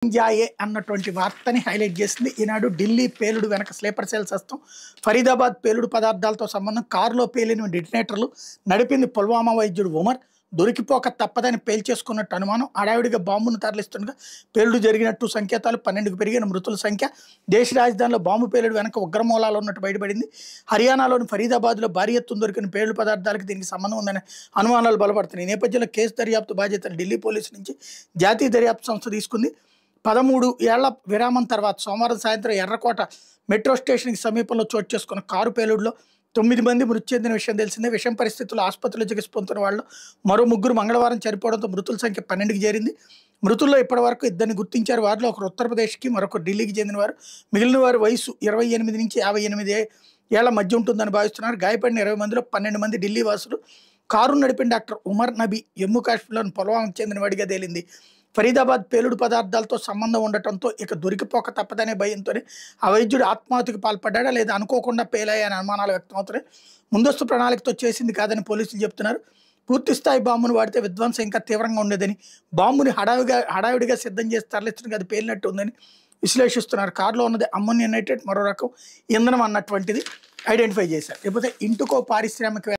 జాయే అన్నటువంటి వార్తని హైలైట్ చేసింది ఈనాడు. ఢిల్లీ పేలుడు వెనక స్లీపర్ సెల్స్ హస్తం, ఫరీదాబాద్ పేలుడు పదార్థాలతో సంబంధం, కారులో పేలిన డిటనేటర్లు, నడిపింది పుల్వామా వైద్యుడు ఉమర్, దొరికిపోక తప్పదని పేల్చేసుకున్నట్టు అనుమానం, హడావిడిగా బాంబును తరలిస్తుండగా పేలుడు జరిగినట్టు సంకేతాలు, 12కు పెరిగిన మృతుల సంఖ్య, దేశ రాజధానిలో బాంబు పేలుడు వెనక ఉగ్రమూలాలు ఉన్నట్టు బయటపడింది. హర్యానాలోని ఫరీదాబాద్లో భారీ ఎత్తున దొరికిన పేలుడు పదార్థాలకు దీనికి సంబంధం ఉందనే అనుమానాలు బలపడుతున్నాయి. ఈ నేపథ్యంలో కేసు దర్యాప్తు బాధ్యతలు ఢిల్లీ పోలీసు నుంచి జాతీయ దర్యాప్తు సంస్థ తీసుకుంది. 13 ఏళ్ల విరామం తర్వాత సోమవారం సాయంత్రం ఎర్రకోట మెట్రో స్టేషన్కి సమీపంలో చోటు చేసుకున్న కారు పేలుడులో 9 మంది మృతి చెందిన విషయం తెలిసిందే. విషయం పరిస్థితుల్లో ఆసుపత్రిలో చికిత్స పొందుతున్న వాళ్ళు మరో 3 మంగళవారం చనిపోవడంతో మృతుల సంఖ్య 12కి చేరింది. మృతుల్లో ఇప్పటివరకు 2 గుర్తించారు. వారిలో ఒకరు ఉత్తరప్రదేశ్కి, మరొకరు ఢిల్లీకి చెందినవారు. మిగిలిన వారి వయసు 28 నుంచి 58 ఏళ్ల మధ్య ఉంటుందని భావిస్తున్నారు. గాయపడిన 20 మందిలో 12 మంది ఢిల్లీ వాసులు. కారు నడిపిన డాక్టర్ ఉమర్ నబీ జమ్మూ కాశ్మీర్లోని పుల్వామాకు చెందినవాడిగా తేలింది. ఫరీదాబాద్ పేలుడు పదార్థాలతో సంబంధం ఉండటంతో ఇక దొరికిపోక తప్పదనే భయంతోనే ఆ వైద్యుడు ఆత్మహత్యకు పాల్పడ్డా లేదా అనుకోకుండా పేలాయని అనుమానాలు వ్యక్తమవుతున్నాయి. ముందస్తు ప్రణాళికతో చేసింది కాదని పోలీసులు చెబుతున్నారు. పూర్తిస్థాయి బాంబును వాడితే విధ్వంసం ఇంకా తీవ్రంగా ఉండేదని, బాంబుని హడావిడిగా సిద్ధం చేసి తరలించడానికి అది పేలినట్టు ఉందని విశ్లేషిస్తున్నారు. కారులో ఉన్నది అమ్మోనియం నైట్రేట్, మరో రకం ఇంధనం అన్నటువంటిది ఐడెంటిఫై చేశారు. లేకపోతే ఇంటికో పారిశ్రామిక